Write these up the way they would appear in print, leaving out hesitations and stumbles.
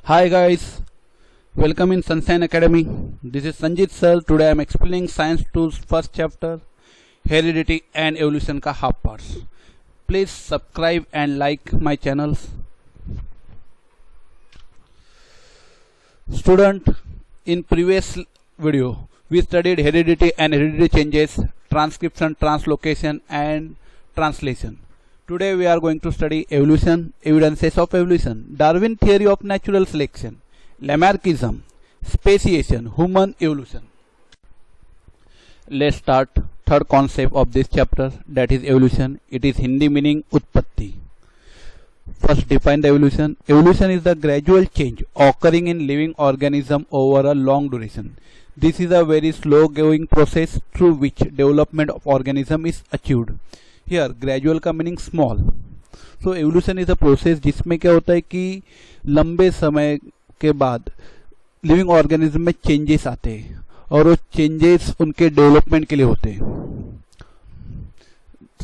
Hi guys, welcome in Sunshine Academy. This is Sanjit sir. Today I am explaining Science 2's first chapter, Heredity and Evolution का half parts. Please subscribe and like my channels. Student, in previous video we studied heredity and heredity changes, transcription, translocation and translation. Today we are going to study evolution, evidences of evolution, Darwin theory of natural selection, Lamarckism, speciation, human evolution. Let's start third concept of this chapter, that is evolution. It is Hindi meaning utpatti. First define the evolution. Evolution is the gradual change occurring in living organism over a long duration. This is a very slow going process through which development of organism is achieved. Here gradual का meaning small. So evolution is a process जिसमें क्या होता है कि लंबे समय के बाद लिविंग ऑर्गेनिज्म में चेंजेस आते हैं और वो चेंजेस उनके डेवलपमेंट के लिए होते हैं.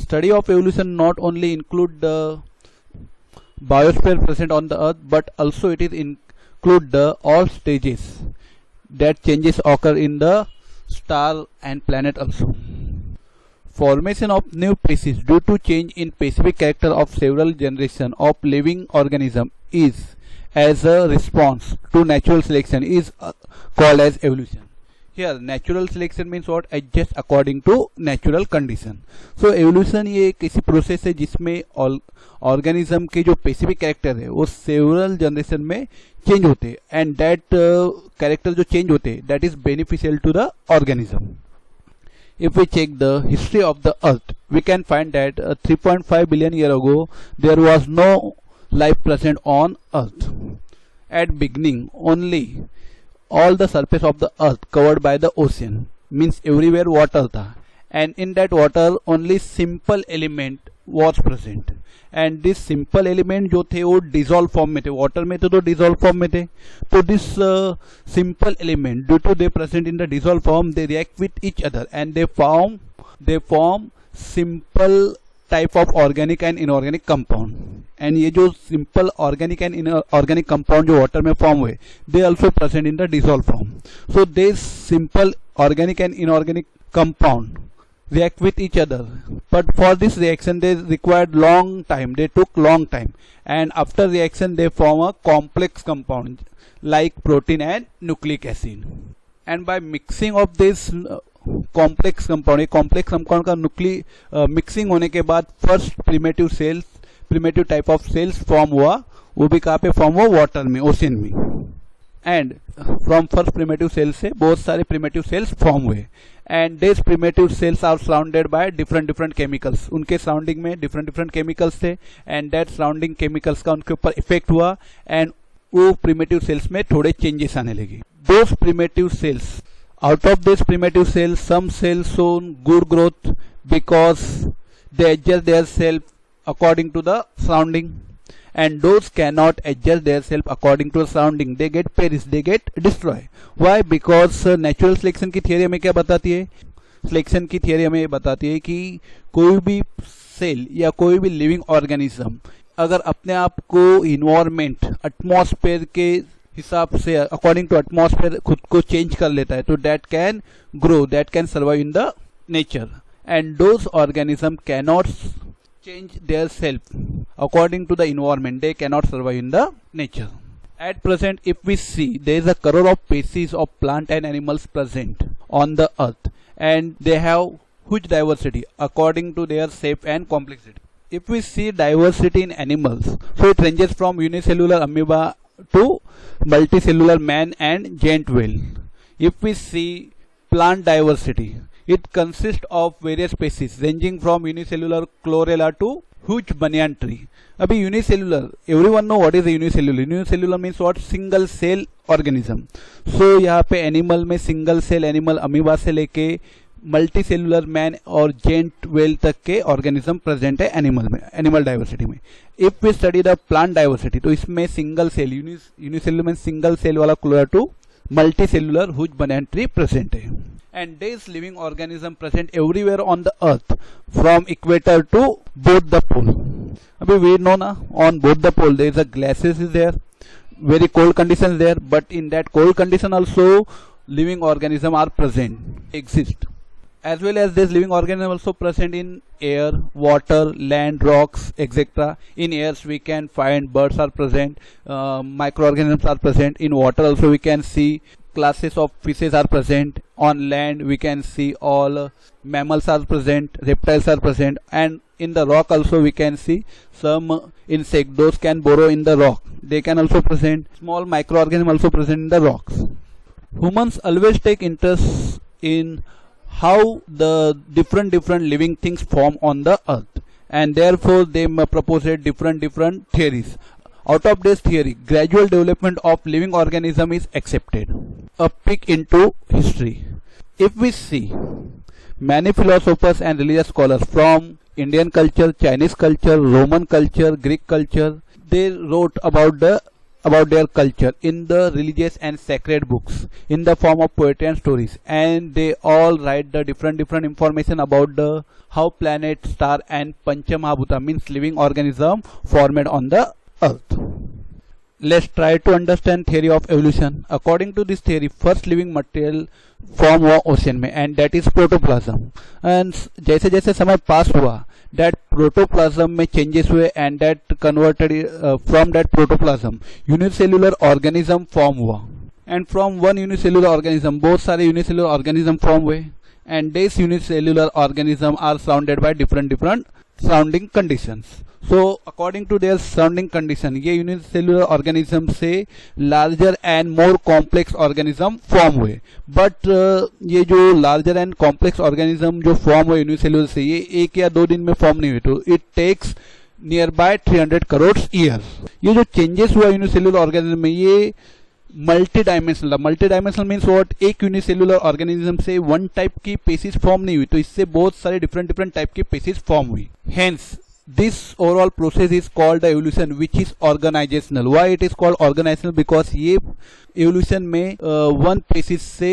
Study of evolution not only include the biosphere present on the earth but also it is include the all stages that changes occur in the star and planet also. Formation of new species due to change in specific character of several generations of living organism is as a response to natural selection is called as evolution. Here natural selection means what? Adjust according to natural condition. So evolution ये किसी process है जिसमें organism के जो specific character है वो several generation में change होते हैं एंड दैट कैरेक्टर जो चेंज होते हैं that is beneficial to the organism. If we check the history of the earth, we can find that 3.5 billion years ago there was no life present on earth. At beginning only all the surface of the earth covered by the ocean, means everywhere water था, and in that water only simple element was present, and this simple element जो थे वो dissolve form में थे, water में थे तो dissolve form में थे. तो this simple element due to they present in the dissolved form they react with each other and they form simple type of organic and inorganic compound. and ये जो simple organic and inorganic compound जो water में form हुए they also present in the dissolved form. So this simple organic and inorganic compound react with each other, but for this reaction they required long time, they took long time, and after reaction they form a complex compound like protein and nucleic acid. And by mixing of this complex compound, ये complex compound का mixing होने के बाद first primitive type of cells form हुआ, वो भी कहाँ पे form हुआ? water में, ocean में. And from first primitive cells से बहुत सारे primitive cells form हुए, and these primitive cells are surrounded by different chemicals. उनके surrounding में different chemicals थे, and that surrounding chemicals का उनके ऊपर effect हुआ, and वो primitive cells में थोड़े changes आने लगे. Those primitive cells, out of these primitive cells, some cells show good growth because they adjust their self according to the surrounding, and those cannot adjust their self according to the surrounding, they get perished, they get destroyed. Why? Because natural selection की theory हमें क्या बताती है? Selection की theory हमें बताती है कि कोई भी सेल या कोई भी लिविंग ऑर्गेनिज्म अगर अपने आप को इन्वायरमेंट एटमॉस्फेयर के हिसाब से अकॉर्डिंग टू एटमॉस्फेयर खुद को चेंज कर लेता है तो that can grow, that can survive in the nature, and those organism cannot change their self according to the environment, they cannot survive in the nature. At present if we see there is a crore of species of plant and animals present on the earth, and they have huge diversity according to their shape and complexity. If we see diversity in animals, so it ranges from unicellular amoeba to multicellular man and giant whale. If we see plant diversity, it consists of various species ranging from unicellular chlorella to huge banyan tree. अभी unicellular, everyone know what is a unicellular. Unicellular means what? Single cell organism. So यहाँ पे animal में single cell animal amoeba से लेके multicellular man और giant whale तक के organism present है animal में, animal diversity में. If we study the plant diversity, तो इसमें single cell unicellular में single cell वाला chlorella to multicellular huge banyan tree present है. And these living organism present everywhere on the earth from equator to both the pole. अभी we know ना on both the pole there is a glaciers is there, very cold conditions there, but in that cold condition also living organism are present, exist. As well as this living organism also present in air, water, land, rocks, etc. In airs we can find birds are present, microorganisms are present. In water also we can see classes of fishes are present. On land we can see all mammals are present, reptiles are present, and in the rock also we can see some insect, those can burrow in the rock, they can also present. Small microorganism also present in the rocks. Humans always take interest in how the different living things form on the earth, and therefore they propose different theories. Out of this theory, gradual development of living organism is accepted. A peek into history. If we see, many philosophers and religious scholars from Indian culture, Chinese culture, Roman culture, Greek culture, they wrote about their culture in the religious and sacred books in the form of poetry and stories, and they all write the different information about the how planet, star and Panchamahabhuta means living organism formed on the earth. Let's try to understand theory of evolution. According to this theory, first living material form हुआ ocean में, and that is protoplasm. And जैसे जैसे समय pass हुआ, that protoplasm में changes हुए, and that converted from that protoplasm unicellular organism form हुआ, and from one unicellular organism बहुत सारे यूनिसेल्युलर ऑर्गेनिज्म फॉर्म हुए, and this unicellular organism are surrounded by different surrounding conditions. So according to their surrounding condition, ये unicellular organism से larger and more complex organism form हुए. But ये जो larger and complex organism जो form हुए unicellular से, ये 1 या 2 दिन में फॉर्म नहीं हुए, तो it takes nearby 300 crore years. ये जो चेंजेस हुआ यूनिसेल्युलर ऑर्गेनिज्म में, ये मल्टी डायमेंशनल मीन्स व्हाट, एक यूनिसेल्युलर ऑर्गेनिज्म से वन टाइप की पेसिस फॉर्म नहीं हुई, तो इससे बहुत सारे डिफरेंट टाइप की पेसिस फॉर्म हुई. Hence this overall process is called the evolution, which is organizational. Why it is called organizational? Because ये evolution में one species से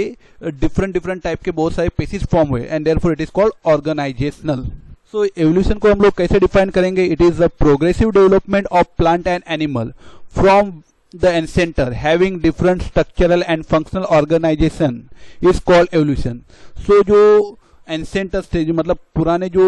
different type के बहुत सारे species form हुए, and therefore it is called organizational. So evolution को हम लोग कैसे define करेंगे? It is the progressive development of plant and animal from the ancestor having different structural and functional organization is called evolution. So जो एंसेंटस थे, जो मतलब पुराने जो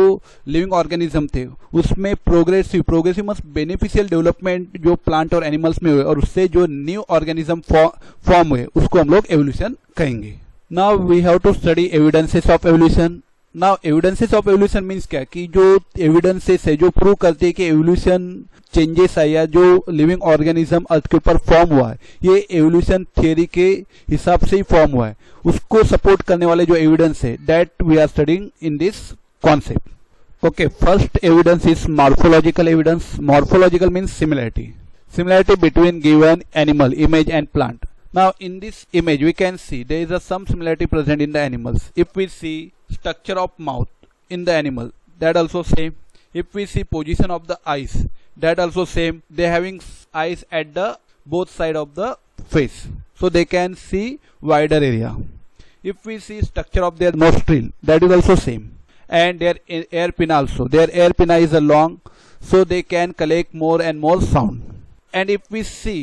लिविंग ऑर्गेनिज्म थे, उसमें प्रोग्रेसिव मस्ट बेनिफिशियल डेवलपमेंट जो प्लांट और एनिमल्स में हुए, और उससे जो न्यू ऑर्गेनिज्म फॉर्म हुए, उसको हम लोग एवोल्यूशन कहेंगे. Now we have to study evidences of evolution. Now evidences of evolution means क्या, कि जो एविडेंसेस है जो प्रूव करते हैं कि एवोल्यूशन चेंजेस आया, जो लिविंग ऑर्गेनिज्म अर्थ के ऊपर फॉर्म हुआ है, ये एवोल्यूशन थियरी के हिसाब से ही फॉर्म हुआ है, उसको सपोर्ट करने वाले जो एविडेंस है, that we are studying in this concept. Okay, first evidence is morphological evidence. Morphological means similarity between given animal image and plant. Now in this image we can see there is some similarity present in the animals. If we see structure of mouth in the animal, that also same. If we see position of the eyes, that also same. They having eyes at the both side of the face, so they can see wider area. If we see structure of their nostril, that is also same. And their air pinna also. Their air pinna is long, so they can collect more and more sound. And if we see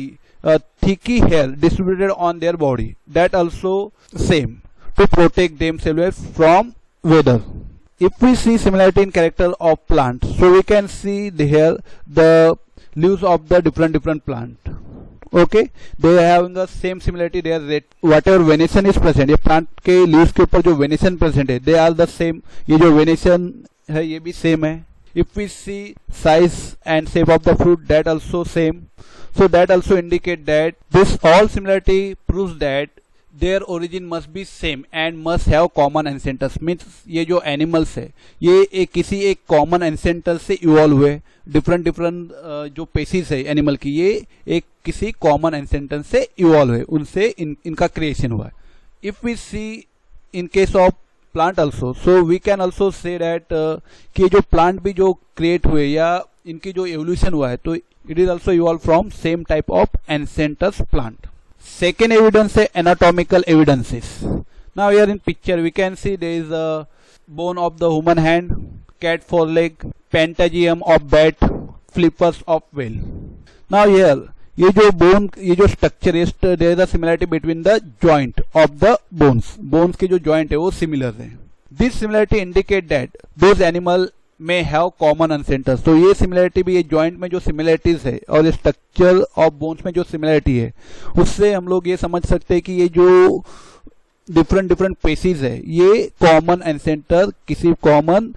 thicky hair distributed on their body, that also same, to protect themselves from weather. If we see similarity in character of plants, so we can see the leaves of the different plant. Okay, they are having the same similarity. They are red. Whatever venation is present, ये plant के leaves के ऊपर जो venation present है, they are the same. ये जो venation है ये भी same है. If we see size and shape of the fruit, that also same. So that also indicate that this all similarity proves that their origin must be same and must have common ancestors. Means ये जो animals है, ये किसी एक common ancestor से evolve हुए. different जो species है animal की, ये एक किसी common ancestor से evolve हुए, उनसे इनका creation हुआ है. If we see in case of plant also, so we can also say that कि जो plant भी जो create हुए या इनकी जो evolution हुआ है, तो it is also evolved from same type of ancestors plant. Second evidence है anatomical evidences. Now here in picture we can see there is a bone of the human hand, cat foreleg, pentagium of bat, flippers of whale. Now here ये जो bone, ये जो structure है, there is a similarity between the joint of the bones के जो joint है वो similar है। This similarity indicate that those animal में हैव कॉमन एंसेस्टर्स। तो ये सिमिलरिटी भी, ये जॉइंट में जो सिमिलरिटीज है और ये स्ट्रक्चर ऑफ बोन्स में जो सिमिलरिटी है, उससे हम लोग ये समझ सकते हैं कि ये जो डिफरेंट पेशीज है ये कॉमन एंसेस्टर किसी कॉमन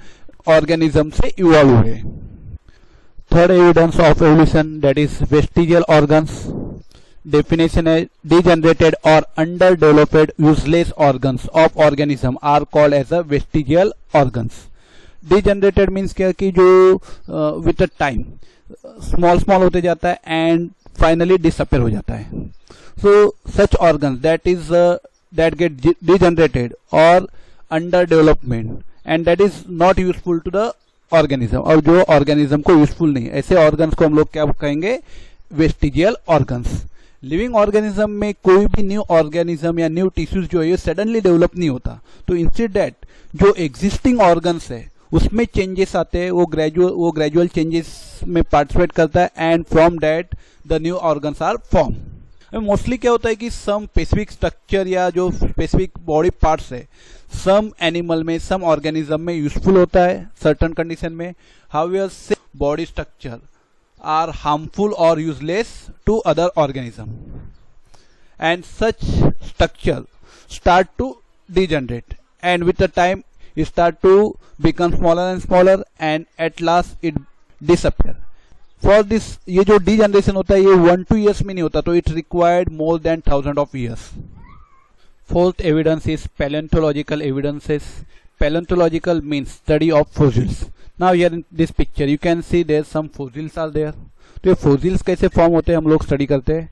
ऑर्गेनिज्म से इवॉल्व हुए। Third evidence of evolution that is vestigial organs. Definition है degenerated or underdeveloped useless organs of organism are called as a vestigial organs. Degenerated means क्या कि जो with a time small होते जाता है and finally disappear हो जाता है। So such organs that get degenerated or under development and that is not useful to the organism, और जो organism को useful नहीं, ऐसे organs को हम लोग क्या कहेंगे, vestigial organs। लिविंग ऑर्गेनिज्म में कोई भी न्यू ऑर्गेनिज्म या न्यू टिश्यूज जो है ये सडनली डेवलप नहीं होता, तो इंस्टेड दैट जो एग्जिस्टिंग ऑर्गन्स है उसमें चेंजेस आते हैं, वो ग्रेजुअल चेंजेस में पार्टिसिपेट करता है and from that the new organs are form. Mostly क्या होता है कि सम स्पेसिफिक स्ट्रक्चर या जो स्पेसिफिक बॉडी पार्ट्स है सम एनिमल में, सम ऑर्गेनिज्म में यूजफुल होता है सर्टन कंडीशन में। However body structure are harmful or useless to other organism and such structure start to degenerate and with the time it start to become smaller and smaller and at last it disappear. For this ये जो degeneration होता है ये 1-2 years में नहीं होता, तो it required more than thousands of years. Fourth evidence is paleontological evidences. Paleontological means study of fossils. Now here in this picture you can see there some fossils are there. तो ये fossils कैसे form होते हैं हम लोग study करते हैं।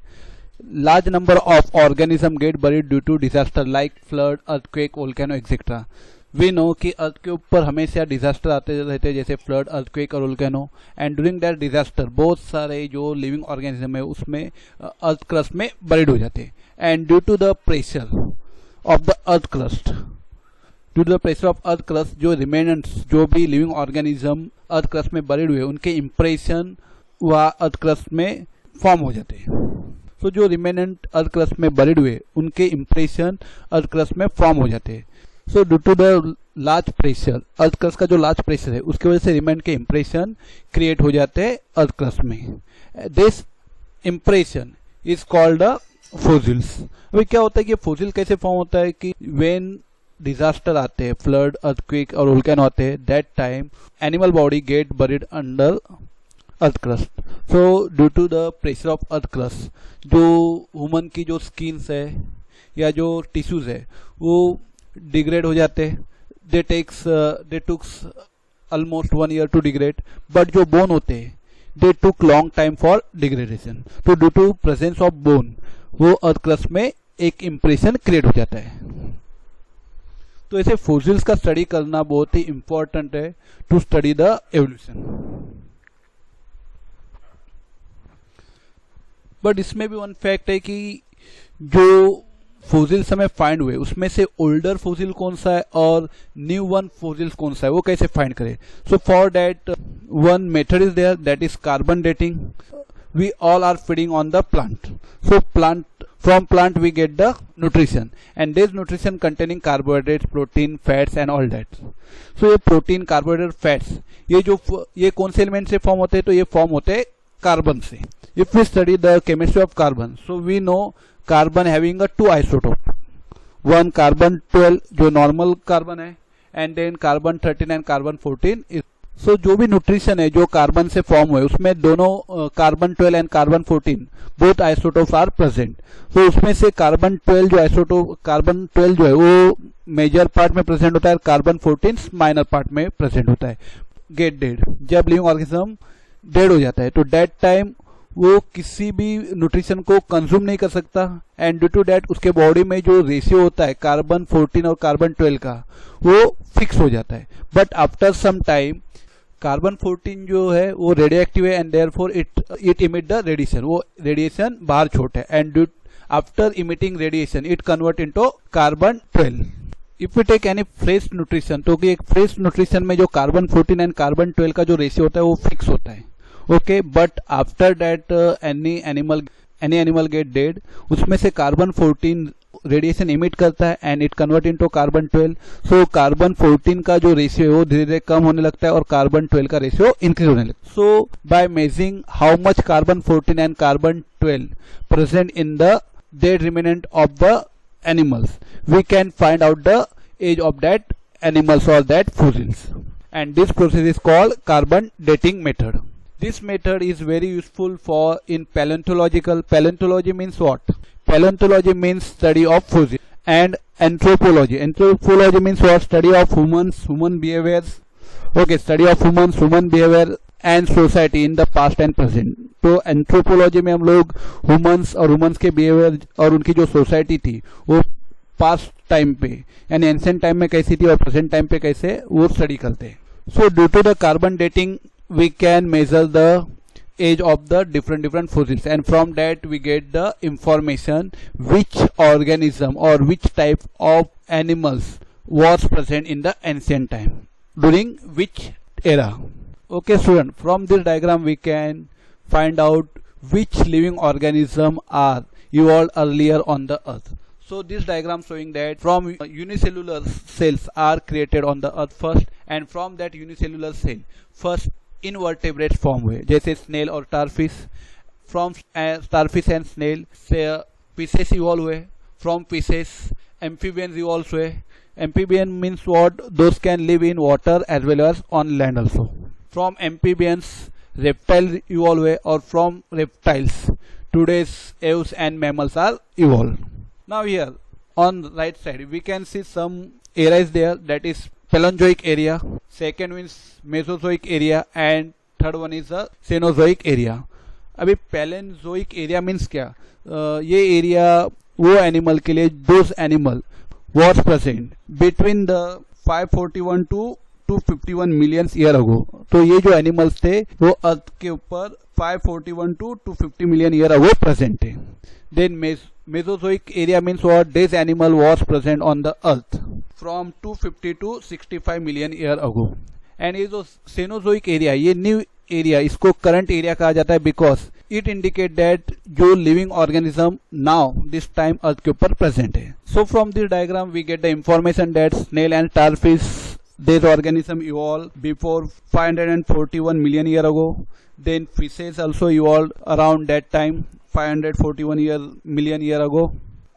Large number of organism get buried due to disaster like flood, earthquake, volcano etcetera. We know कि अर्थ के ऊपर हमेशा डिजास्टर आते रहते हैं जैसे फ्लड, अर्थक्वेक और volcano, and during that disaster बहुत सारे जो लिविंग ऑर्गेनिज्म है उसमें अर्थ क्रस्ट में बरीड हो जाते हैं and due to the pressure of the earth crust, due to the pressure of earth crust जो रिमेनेंट्स जो भी लिविंग ऑर्गेनिज्म अर्थ क्रस्ट में बरीड हुए उनके इंप्रेशन वह अर्थ क्रस्ट में फॉर्म हो जाते हैं। तो जो रिमेनेंट अर्थ क्रस्ट में बरीड हुए उनके इंप्रेशन अर्थ क्रस्ट में फॉर्म हो जाते हैं। So due to the large pressure, earth crust का जो लार्ज प्रेशर है उसकी वजह से रिमेनेंट के इंप्रेशन क्रिएट हो जाते हैं अर्थ क्रस्ट में। This impression is called the fossils. अभी क्या होता है कि फोसिल कैसे फॉर्म होता है कि व्हेन डिजास्टर आते हैं, फ्लड, अर्थक्वेक और वोल्केनो आते हैं, that time animal body get buried under earth crust. So due to the pressure of earth crust जो ह्यूमन की जो स्किन्स है या जो टिश्यूज है वो डिग्रेड हो जाते हैं। They tooks almost 1 year to degrade, but जो बोन होते हैं they took long time for degradation. तो due to presence of bone वो अर्थ क्रस्ट में एक इंप्रेशन क्रिएट हो जाता है। तो ऐसे फोसिल्स का स्टडी करना बहुत ही इंपॉर्टेंट है to study the evolution. But इसमें भी वन फैक्ट है कि जो फोसिल्स हमें फाइंड हुए उसमें से ओल्डर फोसिल कौन सा है और न्यू वन फोसिल्स कौन सा है वो कैसे फाइंड करें। So for that one method is there that is carbon dating. We all are feeding on the plant, so from plant we get the nutrition and this nutrition containing carbohydrates, protein, fats and all that. So ये protein, carbohydrate, fats ये कौन से element से form होते हैं, तो ये form होते हैं कार्बन से। If we study the chemistry of carbon, so we know carbon having a 2 isotope, one carbon 12 जो normal carbon है and then carbon 13 and carbon 14 is सो जो भी न्यूट्रिशन है जो कार्बन से फॉर्म हुए उसमें दोनों carbon 12 and carbon 14 both isotopes are present. तो उसमें से कार्बन 12 जो आइसोटोप कार्बन 12 जो है वो मेजर पार्ट में प्रेजेंट होता है, कार्बन 14 माइनर पार्ट में प्रेजेंट होता है। गेट डेड, जब लिविंग ऑर्गेनिज्म डेड हो जाता है तो डेट टाइम वो किसी भी न्यूट्रिशन को कंज्यूम नहीं कर सकता एंड ड्यू टू दैट उसके बॉडी में जो रेशियो होता है कार्बन 14 और कार्बन 12 का वो फिक्स हो जाता है। But after some time carbon 14 जो है वो रेडियोएक्टिव है and therefore it emit the radiation, वो रेडिएशन बाहर छोड़ता है and after emitting radiation it convert into carbon 12। If we take any fresh nutrition, तो कि एक फ्रेश न्यूट्रिशन में जो कार्बन 14 एंड कार्बन 12 का जो रेशियो होता है वो फिक्स होता है, okay, but after that any animal gate dead, उसमें से कार्बन 14 रेडिएशन इमिट करता है and it convert into carbon 12। So carbon 14 का जो रेशियो है वो धीरे धीरे कम होने लगता है और कार्बन 12 का रेशियो इंक्रीज होने लगता है। So by measuring how much carbon 14 and carbon 12 present in the dead remnant of the animals, we can find out the age of that animals or that fossils, and this process is called carbon dating method. This method is very useful for in paleontology means what? Paleontology means study of fossils, and anthropology means what? Study of human behaviors. Okay, study of human behavior and society in the past and present. तो anthropology में हम लोग humans के behaviour और उनकी जो society थी वो पास्ट टाइम पे यानी एंशिएंट टाइम में कैसी थी और प्रेजेंट टाइम पे कैसे वो स्टडी करते हैं। So due to the carbon dating we can measure the age of the different fossils, and from that we get the information which organism or which type of animals was present in the ancient time during which era. Okay student, from this diagram we can find out which living organism are evolved earlier on the earth. So this diagram showing that from unicellular cells are created on the earth first, and from that unicellular cell first invertebrates form हुए जैसे snail और starfish. From starfish and snail से fishes evolve हुए. From fishes amphibians evolve हुए. Amphibian means what? Those can live in water as well as on land also. From amphibians reptiles evolve हुए, और from reptiles today's aves and mammals are evolved. Now here on right side we can see some areas there, that is Paleozoic area, second means Mesozoic area, and third one is the Cenozoic area. अभी Paleozoic area means क्या? ये area वो animal के लिए those animal was present between the 541 to 251 million year अगो। तो ये जो animals थे वो अर्थ के ऊपर 541 to 250 million year ago present है। Then Mesozoic era means what? This animal was present on the earth from 250 to 65 million year ago. And ये जो सेनोजोइक एरिया, ये न्यू एरिया, इसको करंट एरिया कहा जाता है बिकॉज इट इंडिकेट दैट जो living organism now this time earth के ऊपर प्रेजेंट है। So from this diagram we get the information that snail and starfish, this organism evolved before 541 million year ago. Then fishes also evolved around that time 541 million year ago.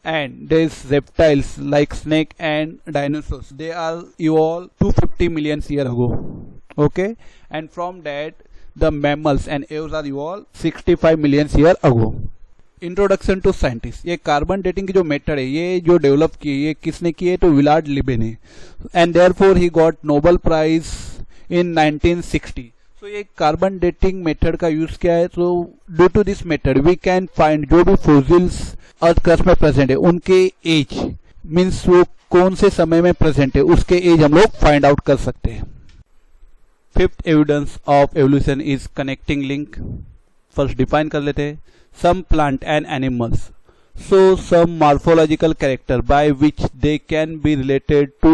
And there's reptiles like snake and dinosaurs, they are evolved 250 million year ago. Okay, and from that the mammals and aves are evolved 65 million year ago. Introduction to scientist, ये carbon dating की जो method है ये जो develop की है ये किसने की है? तो विलार्ड लिबे ने, and therefore he got Nobel prize in 1960। सो ये कार्बन डेटिंग मेथड का यूज किया है। तो due to this method we can find जो भी फोसिल्स अर्थ क्रस्ट में प्रेजेंट है उनके एज मीन्स वो कौन से समय में प्रेजेंट है उसके एज हम लोग फाइंड आउट कर सकते हैं। Fifth evidence of evolution is connecting link. First define कर लेते हैं। Some plant and animals show some morphological character by which they can be related to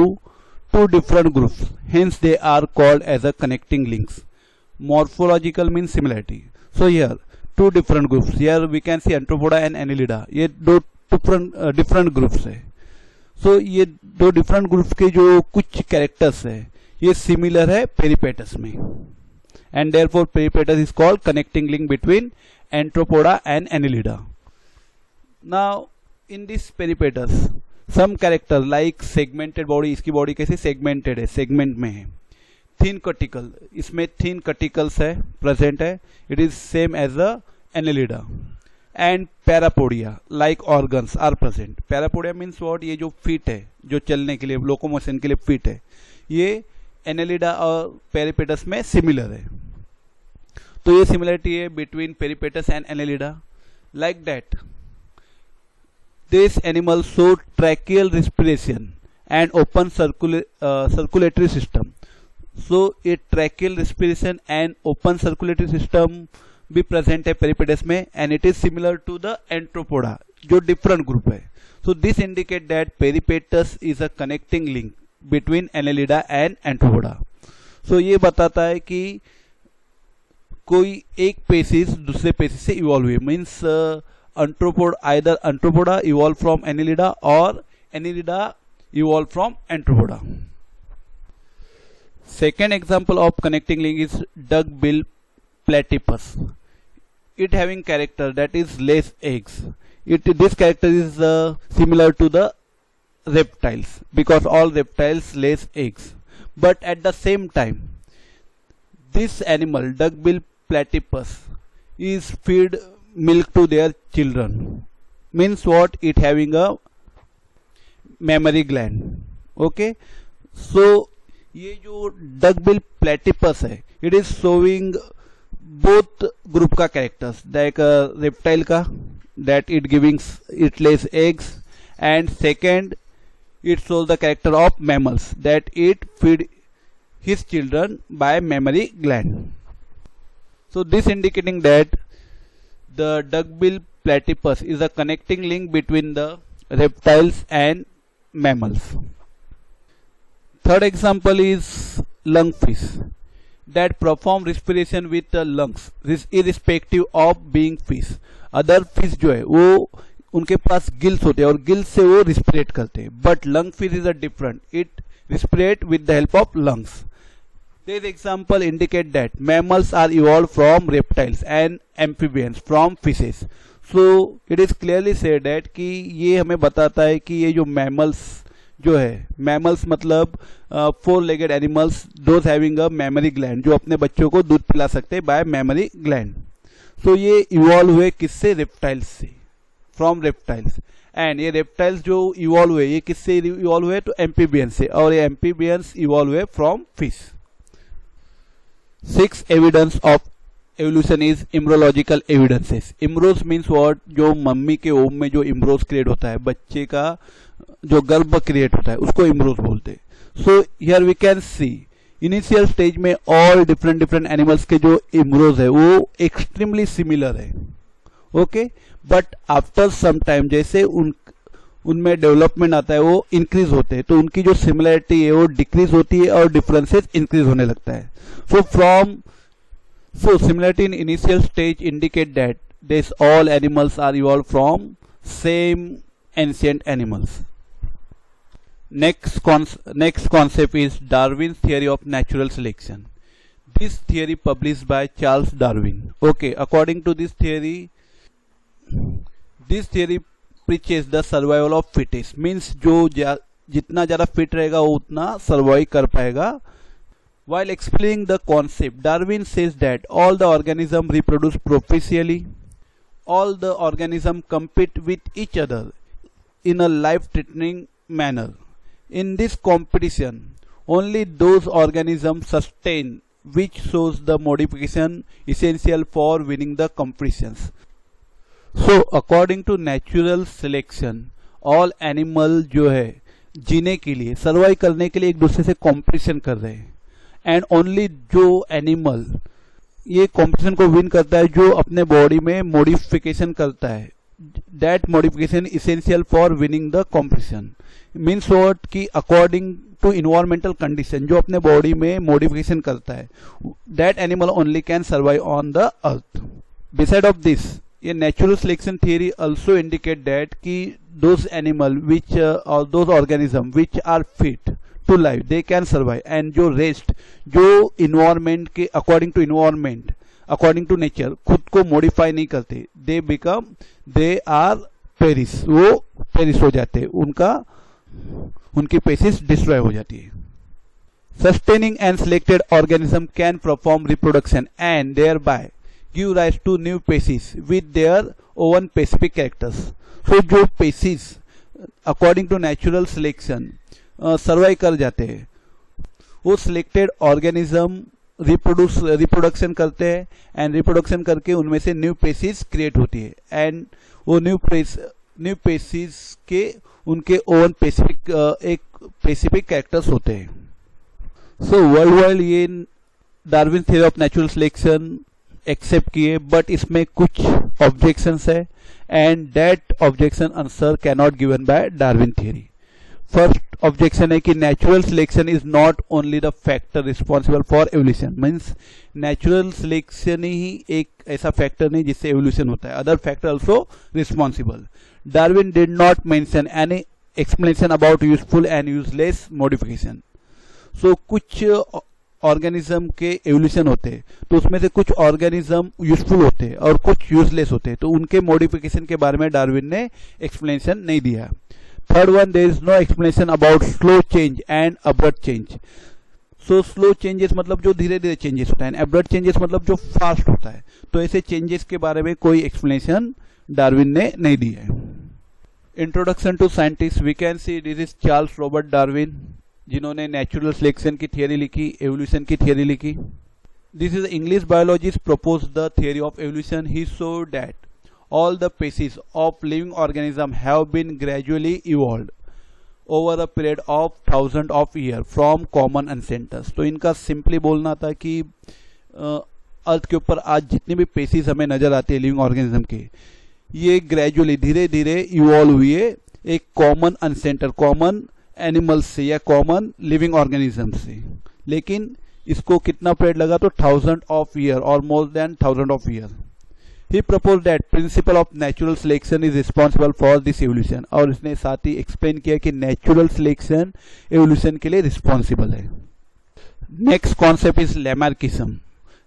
two different groups, hence they are called as a connecting links. Morphological means similarity. So here two different groups, here we can see Arthropoda and Annelida, ये दो different groups है। So ये दो different groups के जो कुछ characters है ये similar है peripatus में, and therefore peripatus is called connecting link between Arthropoda and Annelida. Now in this peripatus some character like segmented body, इसकी बॉडी कैसे segmented है, segment में है। thin cuticle, इसमें thin cuticles है present है, it is same as the Annelida. and parapodia like organs are present. Parapodia means what? ये जो feet है, जो चलने के लिए लोकोमोशन के लिए feet है, ये Annelida और peripatus में similar है। तो ये सिमिलरिटी है between Peripatus and Annelida. Like that this animal show tracheal respiration and open circulatory system. So ये tracheal respiration and open circulatory system भी प्रेजेंट है पेरिपेटस में, and it is similar to the Arthropoda जो different group है। So this indicate that Peripatus is a connecting link between Annelida and Arthropoda. So ये बताता है कि कोई एक पेसिस दूसरे पेसिस से इवॉल्व हुए, means either Arthropoda evolve from Annelida और Annelida evolve from Arthropoda. Second example of connecting link is duck-bill platypus. It having character that is lays eggs. This character is similar to the reptiles because all reptiles lays eggs. But at the same time, this animal duck-bill platypus is feed milk to their children. Means what? It having a mammary gland. Okay, so ये जो duck bill platypus है, it is showing both group का characters, like reptile का that it giving it lays eggs, and second it shows the character of mammals that it feed his children by mammary gland. So this indicating that the duck bill platypus is a connecting link between the reptiles and mammals. Third example is lungfish that perform respiration with the lungs irrespective of being fish. Other fish जो है वो उनके पास gills होते हैं और gills से वो respirate करते हैं, but lung fish is a different, it respirate with the help of lungs. This example indicate that mammals are evolved from reptiles and amphibians from fishes. So it is clearly said that कि ये हमें बताता है कि ये जो mammals जो है, mammals मतलब four legged animals, those having a mammary gland, जो अपने बच्चों को दूध पिला सकते हैं बाय मेमरी ग्लैंड. तो ये इवॉल्व हुए किससे? रेप्टाइल्स से, फ्रॉम रेप्टाइल्स. एंड ये रेप्टाइल्स जो इवॉल्व हुए ये किससे इवॉल्व हुए? तो एम्फीबियंस से, और ये एम्फीबियंस इवॉल्व हुए from fish. Six evidence of evolution is embryological evidences. Embryos means what? जो मम्मी के ओम में जो इम्ब्रोस क्रिएट होता है, बच्चे का जो गर्भ क्रिएट होता है उसको इम्ब्रोस बोलते हैं. So here we can see initial stage में ऑल डिफरेंट एनिमल्स के जो इम्ब्रोस है वो एक्सट्रीमली सिमिलर है. Okay, but after some time जैसे उनमें डेवलपमेंट आता है वो इंक्रीज होते हैं, तो उनकी जो सिमिलरिटी है वो डिक्रीज होती है और डिफरेंसेस इंक्रीज होने लगता है. So similarity in initial stage indicate that these all animals are evolved from same ancient animals. Next concept is Darwin's theory of natural selection. This theory published by Charles Darwin. Okay, according to this theory preaches the survival of fittest. Means जो जितना ज़्यादा fit रहेगा वो उतना survive कर पाएगा. While explaining the concept, Darwin says that all the organisms reproduce proficiently. All the organisms compete with each other in a life-threatening manner. In this competition, only those organisms sustain which shows the modification essential for winning the competitions. So, according to natural selection, all animal जो है जीने के लिए, survive करने के लिए एक दूसरे से कंपटीशन कर रहे हैं. एंड ओनली जो एनिमल ये कंपटीशन को विन करता है जो अपने बॉडी में मॉडिफिकेशन करता है, that modification essential for winning the competition. Means what? कि अकॉर्डिंग टू इन्वायरमेंटल कंडीशन जो अपने बॉडी में मॉडिफिकेशन करता है, that animal only can survive on the earth. Beside of this, ये natural selection theory also indicate that कि those animal which और those organism which are fit to life they can survive, and जो rest जो environment के according to environment, according to nature खुद को modify नहीं करते, दे आर पेरिस, वो पेरिस हो जाते, उनकी पेसिस डिस्ट्रॉय हो जाती है. Sustaining and selected organism can perform reproduction and thereby give rise to new species with their own specific characters. So जो species according to natural selection survive कर जाते हैं, वो सिलेक्टेड ऑर्गेनिज्म रिप्रोडक्शन करते हैं, एंड रिप्रोडक्शन करके उनमें से न्यू पेसिस क्रिएट होती है, एंड वो न्यू पेसिस के उनके ओन स्पेसिफिक कैरेक्टर्स होते हैं. सो वर्ल्ड वाइड ये Darwin theory of natural selection accept किए, बट इसमें कुछ ऑब्जेक्शंस है, and that objection answer can not given by Darwin theory. First objection है कि natural selection is not only the factor responsible for evolution, means natural selection ही एक ऐसा factor नहीं जिससे एवोल्यूशन होता है, other factor also responsible. Darwin did not mention any explanation about useful and useless modification. सो कुछ ऑर्गेनिज्म के evolution होते हैं तो उसमें से कुछ ऑर्गेनिज्म यूजफुल होते हैं और कुछ यूजलेस होते हैं, तो उनके मॉडिफिकेशन के बारे में डार्विन ने एक्सप्लेनेशन नहीं दिया. Third one, there is no explanation about slow change and abrupt change. So slow changes मतलब जो धीरे धीरे चेंजेस होता है, अब्रप्ट चेंजेस मतलब जो फास्ट होता है. तो ऐसे चेंजेस के बारे में कोई एक्सप्लेनेशन डार्विन ने नहीं दी है. Introduction to scientist, we can see this is Charles Robert Darwin, जिन्होंने नेचुरल सिलेक्शन की थियरी लिखी, एवोल्यूशन की थियरी लिखी. This is English biologist propose the theory of evolution. He show that all the species of living organism have been gradually evolved over a period of thousands of years from common ancestors. तो इनका simply बोलना था कि earth के ऊपर आज जितनी भी स्पीसीज हमें नजर आती है लिविंग ऑर्गेनिज्म के, ये ग्रेजुअली धीरे धीरे इवॉल्व हुए एक कॉमन अनसेंटर, कॉमन एनिमल्स से या कॉमन लिविंग ऑर्गेनिज्म से. लेकिन इसको कितना पीरियड लगा, तो 1000 ऑफ ईयर और more than 1000 of year. He proposed that principle of natural selection is responsible for this evolution. और इसने साथ ही एक्सप्लेन किया कि नेचुरल सिलेक्शन एवोल्यूशन के लिए रिस्पॉन्सिबल है. Next concept is Lamarckism.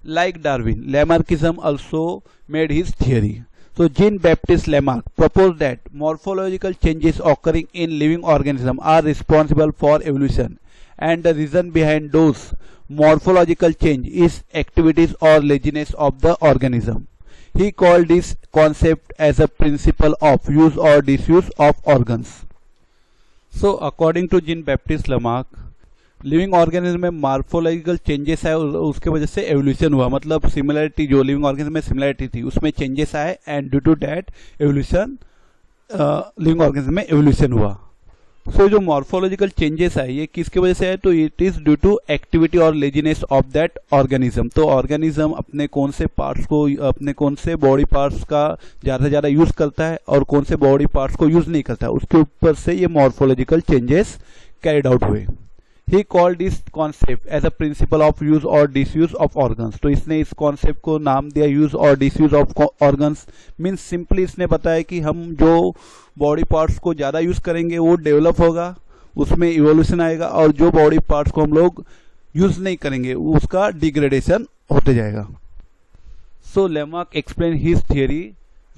Like Darwin, Lamarckism also made his theory. So Jean-Baptiste Lamarck proposed that morphological changes occurring in living organisms are responsible for evolution, and the reason behind those morphological change is activities or laziness of the organism. He called this concept as a principle of use or disuse of organs. So according to Jean-Baptiste Lamarck, living organism में morphological changes आए, उसके वजह से evolution हुआ. मतलब similarity जो living organism में similarity थी उसमें चेंजेस आए, and due to that evolution, living organism में एवोल्यूशन हुआ. सो जो मॉर्फोलॉजिकल चेंजेस आए ये किसकी वजह से है, तो it is due to activity और लेजीनेस ऑफ दैट ऑर्गेनिज्म. तो ऑर्गेनिज्म अपने कौन से पार्ट्स को, अपने कौन से बॉडी पार्ट्स का ज्यादा से ज्यादा यूज करता है और कौन से बॉडी पार्ट्स को यूज नहीं करता है, उसके ऊपर से ये मॉर्फोलॉजिकल चेंजेस कैरिड आउट हुए. He called this concept as a principle of use or disuse of organs. तो इसने इस कॉन्सेप्ट को नाम दिया यूज और disuse of organs. Means simply इसने बताया कि हम जो बॉडी पार्ट्स को ज़्यादा यूज करेंगे वो डेवलप होगा, उसमें इवोल्यूशन आएगा, और जो बॉडी पार्ट्स को हम लोग यूज नहीं करेंगे उसका डिग्रेडेशन होते जाएगा. So Lamarck explain his theory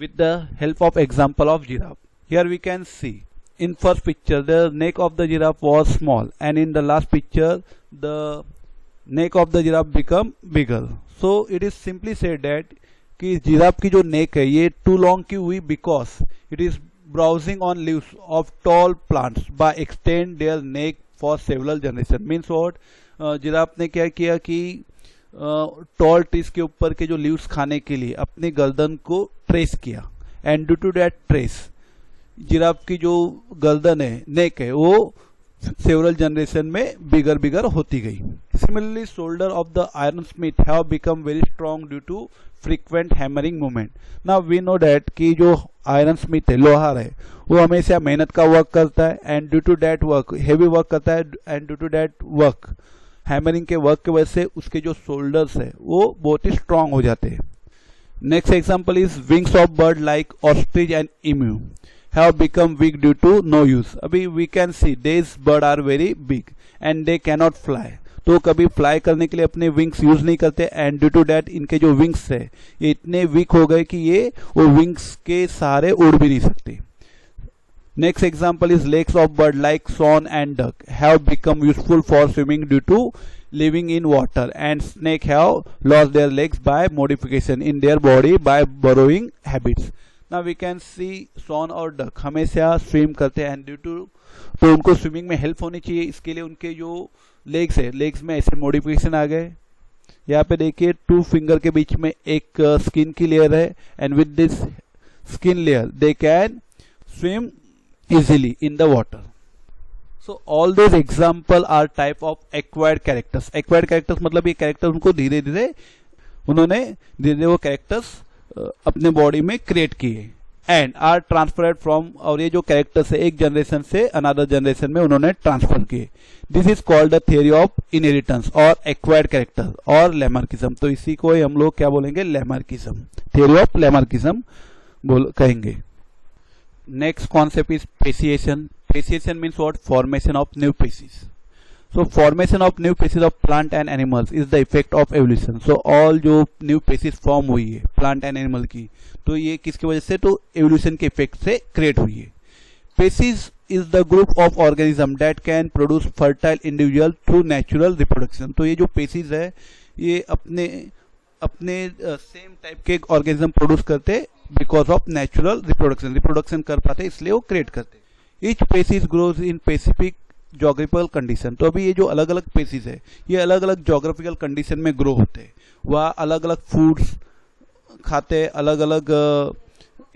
with the help of example of giraffe. Here we can see in first picture the neck of the giraffe was small, and in the last picture the neck of the giraffe become bigger. So it is simply said that कि giraffe की जो नेक है ये too long की हुई because it is browsing on leaves of tall plants by extend their neck for several generation. Means what, giraffe ने क्या किया कि टॉल ट्रीज के ऊपर के जो लीव्स खाने के लिए अपनी गर्दन को ट्रेस किया, and due to that trace giraffe की जो गर्दन है, नेक है, वो सेवरल जनरेशन में बिगर बिगर होती गई. Similarly shoulder of the iron smith have become very strong due to frequent hammering movement. Now we know that कि जो आयरन स्मिथ है, लोहार है, वो हमेशा मेहनत का वर्क करता है, and due to that work heavy work करता है, and due to that work hammering के वर्क की वजह से उसके जो शोल्डर्स है वो बहुत ही स्ट्रांग हो जाते हैं. Next example is wings of bird like ostrich and emu have become weak due to no use. अभी we can see these bird are very big and they cannot fly. तो कभी fly करने के लिए अपने विंग्स यूज नहीं करते, and due to that इनके जो विंग्स है ये इतने वीक हो गए कि ये वो विंग्स के सहारे उड़ भी नहीं सकते. Next example is legs of bird like swan and duck have become useful for swimming due to living in water, and snake have lost their legs by modification in their body by burrowing habits. Now we can see swan और duck हमेशा swim करते हैं, and due to तो उनको swimming में help होनी चाहिए, इसके लिए उनके जो लेग्स है, लेग्स में ऐसे मॉडिफिकेशन आ गए. यहाँ पे देखिए 2 फिंगर के बीच में एक स्किन की लेयर है, and with this skin layer they can swim easily in the water. So all those example are type of acquired characters. Acquired characters मतलब ये कैरेक्टर उनको धीरे धीरे वो कैरेक्टर्स अपने बॉडी में क्रिएट किए. एंड आर ट्रांसफर्ड फ्रॉम, और ये जो कैरेक्टर्स है एक जनरेशन से अनदर जनरेशन में उन्होंने ट्रांसफर किए. This is called the theory of inheritance और एक्वायर्ड कैरेक्टर और लैमार्किज्म. तो इसी को हम लोग क्या बोलेंगे, लैमार्किज्म, थियरी ऑफ लैमार्किज्म कहेंगे. Next concept is speciation. Speciation means what, formation of new species. So formation of new species of plant and animals is the effect of evolution. So all जो new species form हुई है plant and animal की, तो ये किसकी वजह से, तो evolution के effect से create हुई है. Species is the group of organism that can produce fertile individual through natural reproduction. तो ये जो species है ये अपने सेम टाइप के ऑर्गेनिज्म प्रोड्यूस करते बिकॉज ऑफ नेचुरल रिप्रोडक्शन कर पाते इसलिए वो क्रिएट करते. Each species grows in specific geographical condition. तो अभी ये जो अलग अलग स्पीसीज है ये अलग अलग जोग्राफिकल कंडीशन में ग्रो होते हैं. वह अलग अलग फूड्स खाते, अलग अलग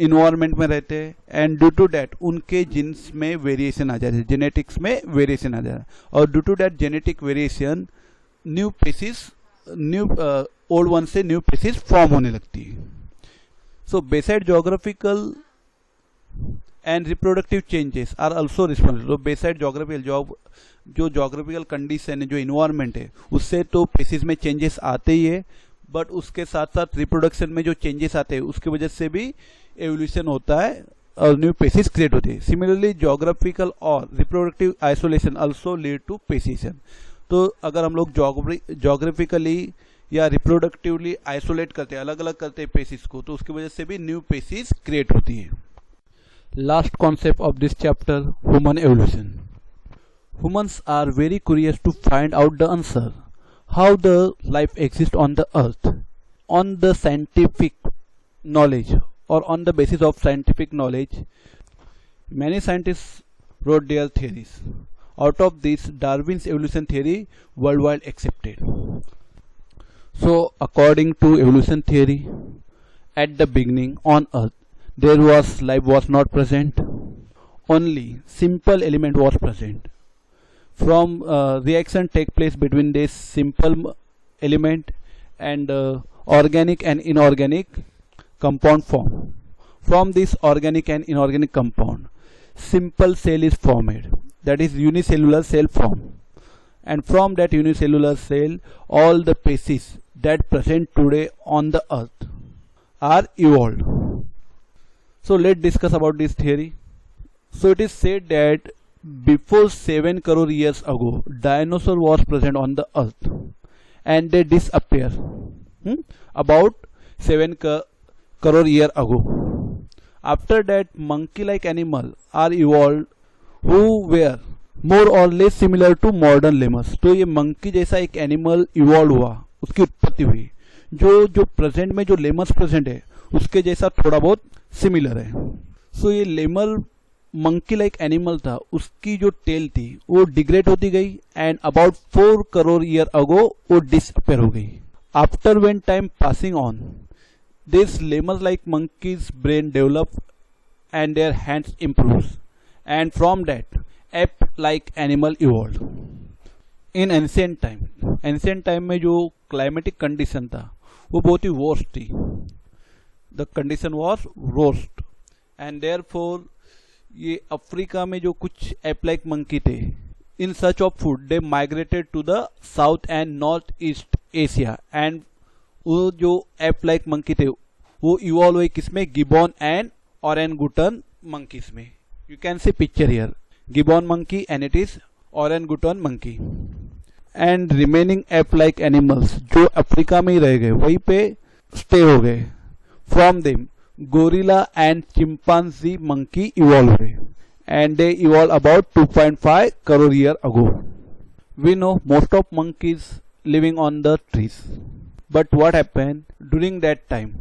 इन्वायरमेंट में रहते हैं एंड ड्यू टू डैट उनके जीन्स में वेरिएशन आ जाता है, जेनेटिक्स में वेरिएशन आ जाता है. और due to that genetic variation new species old one से न्यू स्पीसीज फॉर्म होने लगती है. So beside geographical and reproductive changes are also responsible. तो बेसाइड जोग्राफिकल जो जोग्राफिकल कंडीशन है, जो इन्वायरमेंट है, उससे तो स्पीसीज में चेंजेस आते ही है, बट उसके साथ साथ रिप्रोडक्शन में जो चेंजेस आते हैं उसकी वजह से भी एवोल्यूशन होता है और न्यू स्पीसीज क्रिएट होती है. सिमिलरली जोग्राफिकल और reproductive isolation also lead to speciation. तो अगर हम लोग जोग्राफिकली या रिप्रोडक्टिवली आइसोलेट करते हैं, अलग अलग करते हैं स्पीसीज को, तो उसकी वजह से भी न्यू स्पीसीज क्रिएट होती है. Last concept of this chapter, human evolution. Humans are very curious to find out the answer how the life exists on the earth. On the scientific knowledge or on the basis of scientific knowledge, many scientists wrote their theories. Out of this, Darwin's evolution theory worldwide accepted. So according to evolution theory, at the beginning on earth life was not present, only simple element was present. From reaction take place between this simple element and organic and inorganic compound form. From this organic and inorganic compound, simple cell is formed, that is unicellular cell form, and from that unicellular cell all the species that present today on the earth are evolved. So let's discuss about this theory. So it is said that before 7 crore years ago, dinosaur was present on the earth and they disappear about 7 crore year ago. After that, monkey-like animal are evolved who were more or less similar to modern lemurs. तो ये monkey जैसा एक animal evolve हुआ, उसकी उत्पत्ति हुई जो present में जो लेमर्स प्रेजेंट है उसके जैसा थोड़ा बहुत सिमिलर है. सो ये लेमर मंकी लाइक एनिमल था, उसकी जो टेल थी वो डिग्रेड होती गई and about 4 crore year ago वो डिसअपेयर हो गई. After when time passing on, this lemur like monkeys brain develop and their hands improves and from that ape like animal evolve. In ancient time में जो climatic condition था वो बहुत ही worst थी. The condition was worst and therefore ये Africa में जो कुछ एप लाइक मंकी थे, in search of food they migrated to the south and north east Asia and वो जो एप लाइक मंकी थे वो इवॉल्व हुए किसमें, गिबॉन एंड ओरेंगुटन मंकीज में. You can see picture here, gibbon monkey and it is orangutan monkey. And remaining ape like animals जो Africa में ही रह गए वहीं पे स्टे हो गए. From them, gorilla and chimpanzee monkey evolved, and they evolved about 2.5 crore year ago. We know most of monkeys living on the trees, but what happened during that time?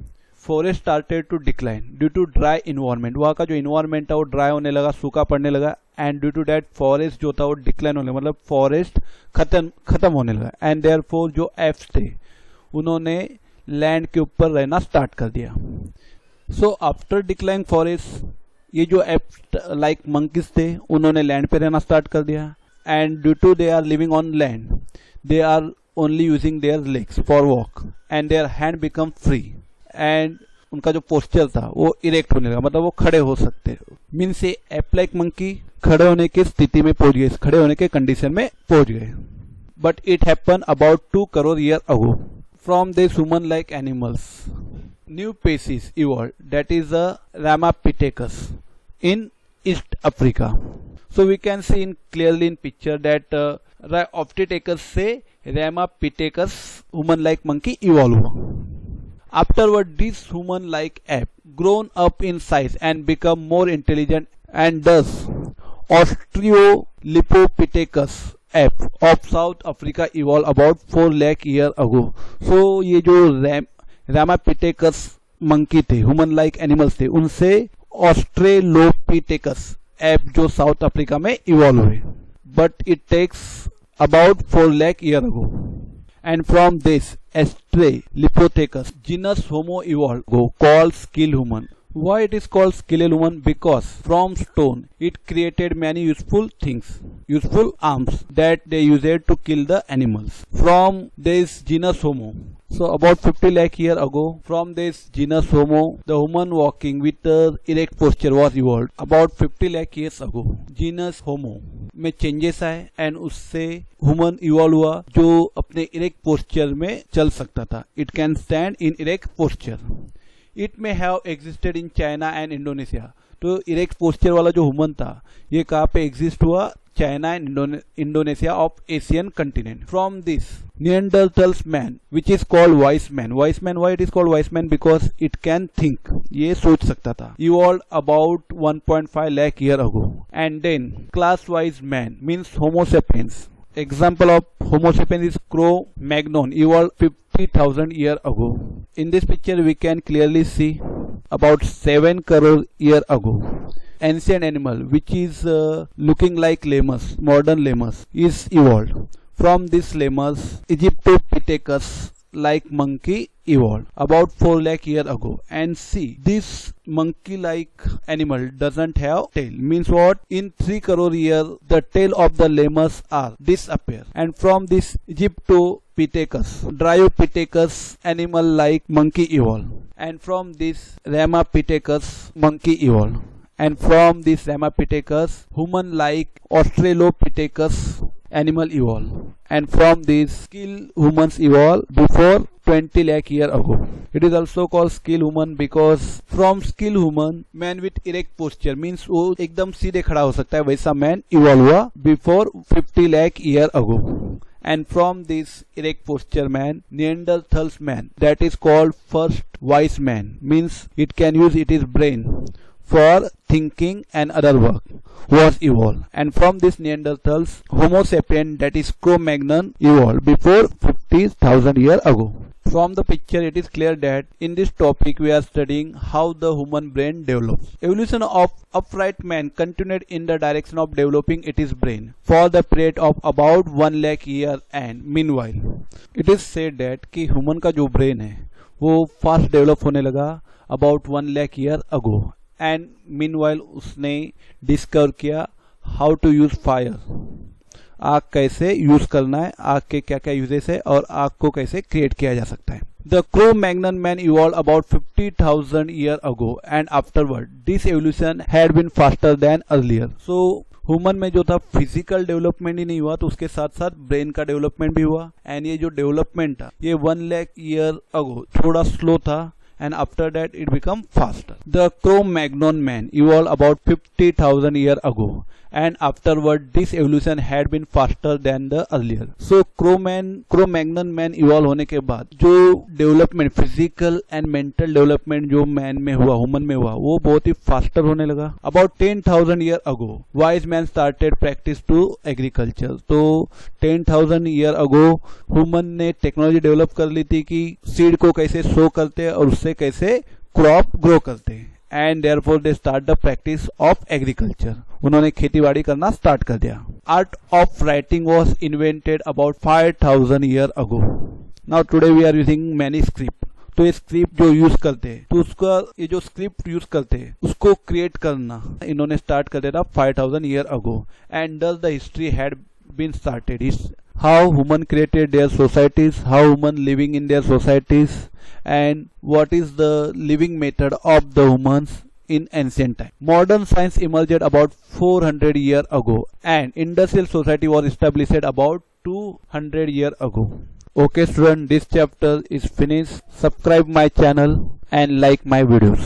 Forest started to decline due to dry environment. वहाँ का जो environment था वो dry होने लगा, सूखा पड़ने लगा, and due to that forest जो था वो decline होने लगा, मतलब forest खत्म होने लगा. And therefore जो apes थे उन्होंने लैंड के ऊपर रहना स्टार्ट कर दिया. सो आफ्टर डिक्लाइन फॉरेस्ट, ये जो एप लाइक मंकीज थे उन्होंने लैंड पे रहना स्टार्ट कर दिया and due to they are living on land they are only using their legs for walk and their hand become free. And उनका जो पोस्चर था वो इरेक्ट होने लगा, मतलब वो खड़े हो सकते, मीन्स ए एप लाइक मंकी खड़े होने की स्थिति में पहुंच गए, खड़े होने के कंडीशन में पहुंच गए. But it happen about 2 crore years ago. From these human-like animals, new species evolved, that is a Ramapithecus in East Africa. So we can see clearly in picture that Optithecus से Ramapithecus human-like monkey evolved हुआ. Afterward, this human-like ape grown up in size and become more intelligent, and thus Australopithecus ape of South Africa evolved about 4 lakh years ago. So ये जो Ramapithecus monkey थे, human like animals थे, उनसे Australopithecus ape जो south Africa में evolve हुए. But it takes about 4 lakh years ago. And from this Australopithecus genus Homo evolved, called skill human. Why it is called skill human? Because from stone it created many useful things, useful arms that they used to kill the animals. From this genus Homo, so about 50 lakh years ago, from this genus Homo, the human walking with the erect posture was evolved. About 50 lakh years ago, genus Homo में changes आए and उससे human evolve हुआ जो अपने erect posture में चल सकता था. It can stand in erect posture. It may have existed in China and Indonesia. तो इरेक्ट पोस्चर वाला जो ह्यूमन था ये कहाँ पे एग्जिस्ट हुआ? China and Indonesia of Asian continent. From this Neanderthals man which is called vice man. Vice man, why it is called vice man? Because it can think, ये सोच सकता था. Evolve about 1.5 lakh years ago. And then class wise man means homo sapiens. Example of Homo sapiens is Cro-Magnon, evolved 50,000 years ago. In this picture we can clearly see about 7 crore years ago. Ancient animal which is looking like lemurs, modern lemurs, is evolved. From this lemurs, Egyptopithecus like monkey evolved about 4 lakh years ago. And see, this monkey like animal doesn't have tail. Means what? In 3 crore years the tail of the lemurs are disappear. And from this Egyptopithecus, Dryopithecus animal like monkey evolved. And from this Ramapithecus monkey evolved. And from this Ramapithecus human like Australopithecus animal evolved. And from this skill humans evolved before 20 lakh years ago. It is also called skill human because from skill human, man with erect posture means वो एकदम सीधे खड़ा हो सकता है, वैसा man evolve हुआ before 50 lakh years ago. And from this erect posture man, Neanderthals man, that is called first wise man, means it can use its brain for thinking and other work, was evolved. And from this Neanderthals, Homo sapien, that is Cro-Magnon, evolved before 50,000 years ago. From the picture it is clear that in this topic we are studying how the human brain develops. Evolution of upright man continued in the direction of developing its brain for the period of about 1 lakh years. And meanwhile it is said that कि human का जो brain है वो fast develop होने लगा about 1 lakh years ago. And meanwhile उसने discover किया how to use fire, आग कैसे यूज करना है, आग के क्या क्या यूजेस है और आग को कैसे क्रिएट किया जा सकता है. The Cro-Magnon man evolve about 50,000 years ago and afterward this evolution had been faster than earlier. So human में जो था फिजिकल डेवलपमेंट ही नहीं हुआ तो उसके साथ साथ ब्रेन का डेवलपमेंट भी हुआ. एंड ये जो डेवलपमेंट था ये 1 lakh years ago थोड़ा स्लो था. And after that it become faster. The Cro-Magnon man evolved about 50,000 years ago and afterward this evolution had been faster than the earlier. So Cro-Magnon man evolve होने के बाद जो development physical and mental development जो man में हुआ, human में हुआ, वो बहुत ही फास्टर होने लगा. About 10,000 years ago wise man started practice to agriculture. तो 10,000 years ago ह्यूमन ने टेक्नोलॉजी डेवलप कर ली थी कि सीड को कैसे सो करते हैं और उससे कैसे क्रॉप ग्रो करते हैं. And therefore they start the practice of agriculture. उन्होंने खेतीबाड़ी करना स्टार्ट कर दिया. Art of writing was invented about 5,000 years ago. Now today we are using manuscript. तो ये स्क्रिप्ट जो यूज करते हैं तो उसका ये जो स्क्रिप्ट यूज करते हैं उसको क्रिएट करना इन्होंने स्टार्ट कर दिया था 5,000 years ago. And thus the history had been started. how human created their societies, how human living in their societies, and what is the living method of the humans in ancient time. Modern science emerged about 400 years ago, and industrial society was established about 200 years ago. Okay student, this chapter is finished. Subscribe my channel and like my videos.